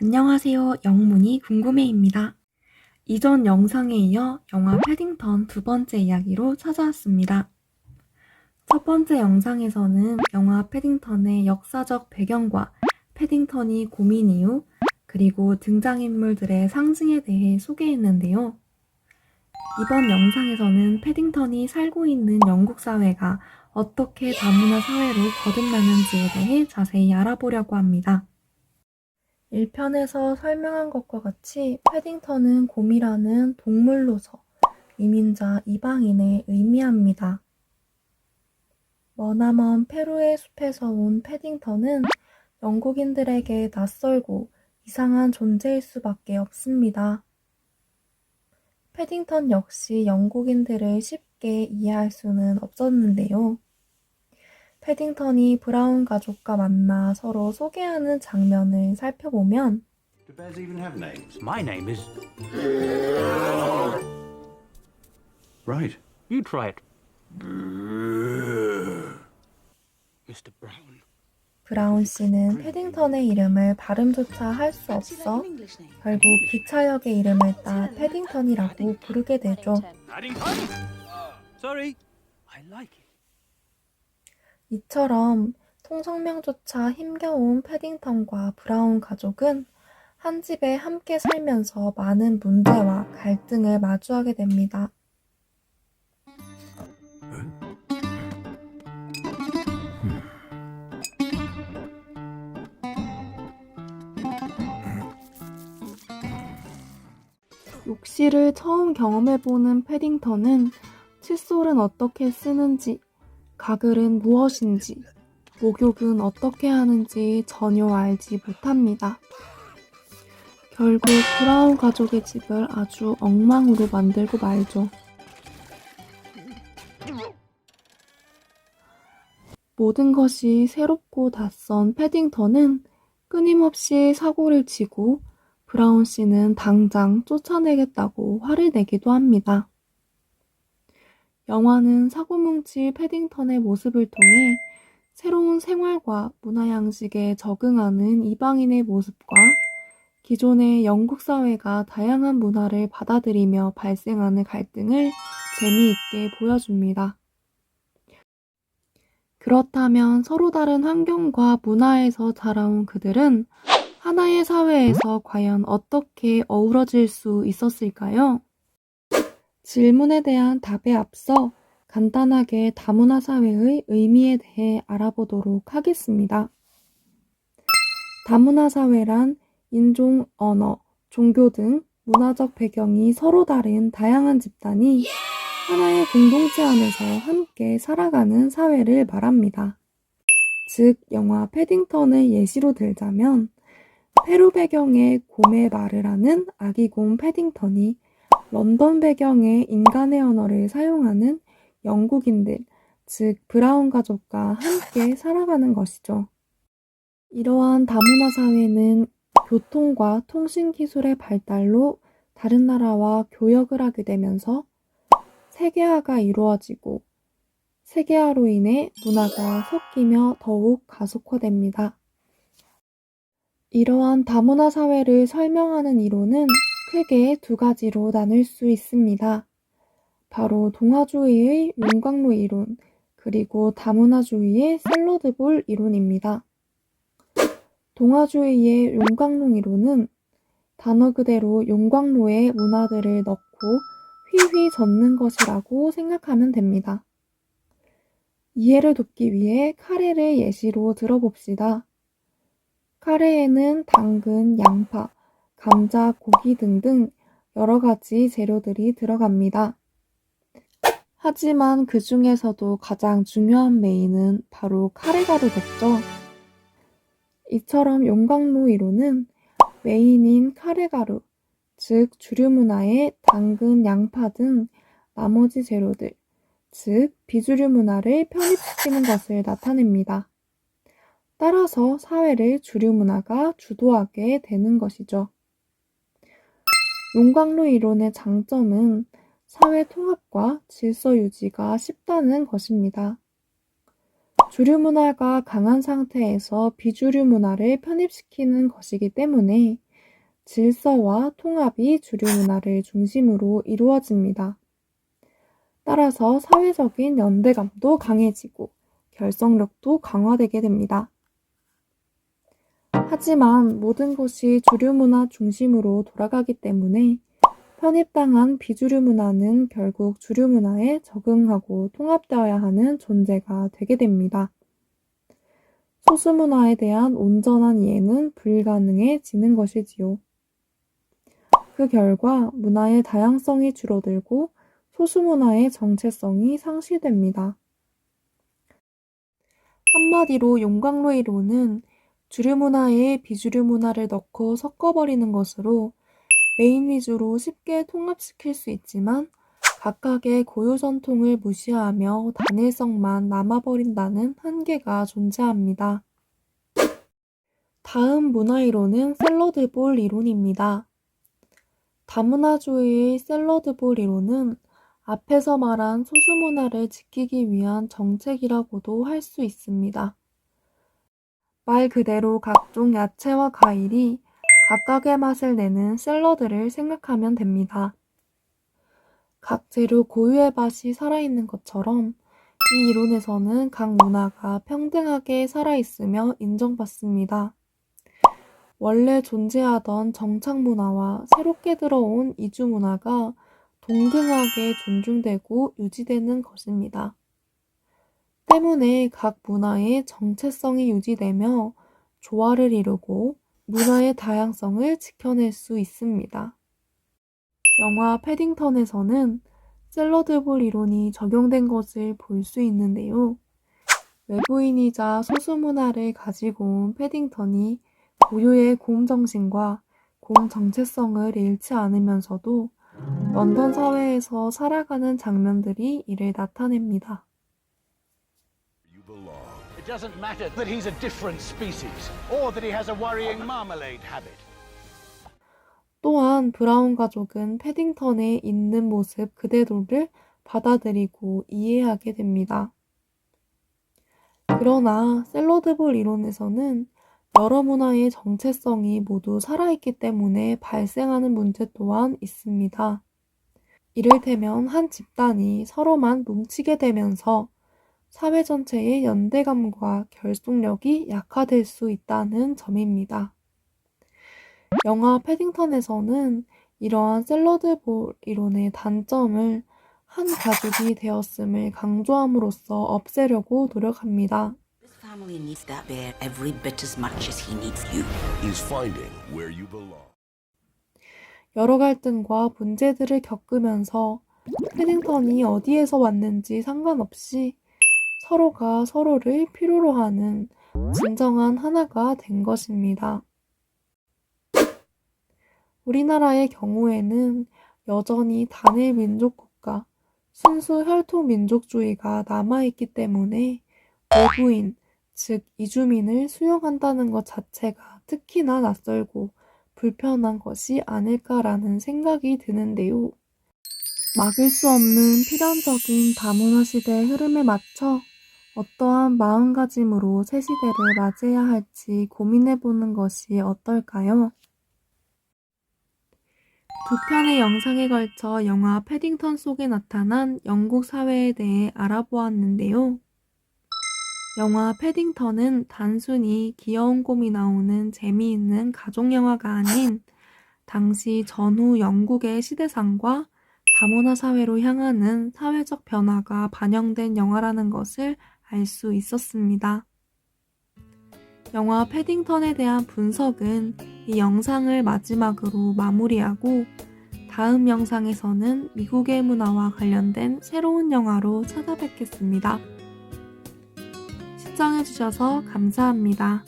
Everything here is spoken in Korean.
안녕하세요. 영문이 궁금해입니다. 이전 영상에 이어 영화 패딩턴 두 번째 이야기로 찾아왔습니다. 첫 번째 영상에서는 영화 패딩턴의 역사적 배경과 패딩턴이 고민 이유, 그리고 등장인물들의 상징에 대해 소개했는데요. 이번 영상에서는 패딩턴이 살고 있는 영국 사회가 어떻게 다문화 사회로 거듭나는지에 대해 자세히 알아보려고 합니다. 1편에서 설명한 것과 같이 패딩턴은 곰이라는 동물로서 이민자 이방인을 의미합니다. 머나먼 페루의 숲에서 온 패딩턴은 영국인들에게 낯설고 이상한 존재일 수밖에 없습니다. 패딩턴 역시 영국인들을 쉽게 이해할 수는 없었는데요. 패딩턴이 브라운 가족과 만나 서로 소개하는 장면을 살펴보면 Do bears even have names? My name is... Right. You try it. Mr. Brown. 브라운 씨는 패딩턴의 이름을 발음조차 할 수 없어 결국 기차역의 이름을 따 패딩턴이라고 부르게 되죠. Paddington? Sorry. I like it. 이처럼 통성명조차 힘겨운 패딩턴과 브라운 가족은 한 집에 함께 살면서 많은 문제와 갈등을 마주하게 됩니다. 욕실을 처음 경험해보는 패딩턴은 칫솔은 어떻게 쓰는지, 가글은 무엇인지, 목욕은 어떻게 하는지 전혀 알지 못합니다. 결국 브라운 가족의 집을 아주 엉망으로 만들고 말죠. 모든 것이 새롭고 낯선 패딩턴은 끊임없이 사고를 치고 브라운 씨는 당장 쫓아내겠다고 화를 내기도 합니다. 영화는 사고뭉치 패딩턴의 모습을 통해 새로운 생활과 문화 양식에 적응하는 이방인의 모습과 기존의 영국 사회가 다양한 문화를 받아들이며 발생하는 갈등을 재미있게 보여줍니다. 그렇다면 서로 다른 환경과 문화에서 자라온 그들은 하나의 사회에서 과연 어떻게 어우러질 수 있었을까요? 질문에 대한 답에 앞서 간단하게 다문화 사회의 의미에 대해 알아보도록 하겠습니다. 다문화 사회란 인종, 언어, 종교 등 문화적 배경이 서로 다른 다양한 집단이 하나의 공동체 안에서 함께 살아가는 사회를 말합니다. 즉, 영화 패딩턴을 예시로 들자면 페루 배경의 곰의 말을 하는 아기 곰 패딩턴이 런던 배경의 인간의 언어를 사용하는 영국인들, 즉 브라운 가족과 함께 살아가는 것이죠. 이러한 다문화 사회는 교통과 통신기술의 발달로 다른 나라와 교역을 하게 되면서 세계화가 이루어지고 세계화로 인해 문화가 섞이며 더욱 가속화됩니다. 이러한 다문화 사회를 설명하는 이론은 크게 두 가지로 나눌 수 있습니다. 바로 동아주의의 용광로 이론, 그리고 다문화주의의 샐러드볼 이론입니다. 동아주의의 용광로 이론은 단어 그대로 용광로에 문화들을 넣고 휘휘 젓는 것이라고 생각하면 됩니다. 이해를 돕기 위해 카레를 예시로 들어봅시다. 카레에는 당근, 양파, 감자, 고기 등등 여러 가지 재료들이 들어갑니다. 하지만 그 중에서도 가장 중요한 메인은 바로 카레가루겠죠. 이처럼 용광로 이론은 메인인 카레가루, 즉 주류 문화의 당근, 양파 등 나머지 재료들, 즉 비주류 문화를 편입시키는 것을 나타냅니다. 따라서 사회를 주류 문화가 주도하게 되는 것이죠. 용광로 이론의 장점은 사회 통합과 질서 유지가 쉽다는 것입니다. 주류 문화가 강한 상태에서 비주류 문화를 편입시키는 것이기 때문에 질서와 통합이 주류 문화를 중심으로 이루어집니다. 따라서 사회적인 연대감도 강해지고 결속력도 강화되게 됩니다. 하지만 모든 것이 주류 문화 중심으로 돌아가기 때문에 편입당한 비주류 문화는 결국 주류 문화에 적응하고 통합되어야 하는 존재가 되게 됩니다. 소수 문화에 대한 온전한 이해는 불가능해지는 것이지요. 그 결과 문화의 다양성이 줄어들고 소수 문화의 정체성이 상실됩니다. 한마디로 용광로 이론은 주류 문화에 비주류 문화를 넣고 섞어버리는 것으로 메인 위주로 쉽게 통합시킬 수 있지만 각각의 고유 전통을 무시하며 단일성만 남아버린다는 한계가 존재합니다. 다음 문화 이론은 샐러드볼 이론입니다. 다문화주의의 샐러드볼 이론은 앞에서 말한 소수 문화를 지키기 위한 정책이라고도 할 수 있습니다. 말 그대로 각종 야채와 과일이 각각의 맛을 내는 샐러드를 생각하면 됩니다. 각 재료 고유의 맛이 살아있는 것처럼 이 이론에서는 각 문화가 평등하게 살아있으며 인정받습니다. 원래 존재하던 정착 문화와 새롭게 들어온 이주 문화가 동등하게 존중되고 유지되는 것입니다. 때문에 각 문화의 정체성이 유지되며 조화를 이루고 문화의 다양성을 지켜낼 수 있습니다. 영화 패딩턴에서는 샐러드볼 이론이 적용된 것을 볼 수 있는데요. 외부인이자 소수 문화를 가지고 온 패딩턴이 고유의 곰 정신과 곰 정체성을 잃지 않으면서도 런던 사회에서 살아가는 장면들이 이를 나타냅니다. It doesn't matter that he's a different species or that he has a worrying marmalade habit. 또한 브라운 가족은 패딩턴에 있는 모습 그대로를 받아들이고 이해하게 됩니다. 그러나 샐러드볼 이론에서는 여러 문화의 정체성이 모두 살아있기 때문에 발생하는 문제 또한 있습니다. 이를테면 한 집단이 서로만 뭉치게 되면서 사회 전체의 연대감과 결속력이 약화될 수 있다는 점입니다. 영화 패딩턴에서는 이러한 샐러드볼 이론의 단점을 한 가족이 되었음을 강조함으로써 없애려고 노력합니다. This family needs that bear every bit as much as he needs you. Is finding where you belong. 여러 갈등과 문제들을 겪으면서 패딩턴이 어디에서 왔는지 상관없이 서로가 서로를 필요로 하는 진정한 하나가 된 것입니다. 우리나라의 경우에는 여전히 단일 민족 국가, 순수 혈통 민족주의가 남아있기 때문에 외부인, 즉 이주민을 수용한다는 것 자체가 특히나 낯설고 불편한 것이 아닐까라는 생각이 드는데요. 막을 수 없는 필연적인 다문화 시대의 흐름에 맞춰 어떠한 마음가짐으로 새 시대를 맞이해야 할지 고민해보는 것이 어떨까요? 두 편의 영상에 걸쳐 영화 패딩턴 속에 나타난 영국 사회에 대해 알아보았는데요. 영화 패딩턴은 단순히 귀여운 곰이 나오는 재미있는 가족영화가 아닌 당시 전후 영국의 시대상과 다문화 사회로 향하는 사회적 변화가 반영된 영화라는 것을 알 수 있었습니다. 영화 패딩턴에 대한 분석은 이 영상을 마지막으로 마무리하고 다음 영상에서는 미국의 문화와 관련된 새로운 영화로 찾아뵙겠습니다. 시청해주셔서 감사합니다.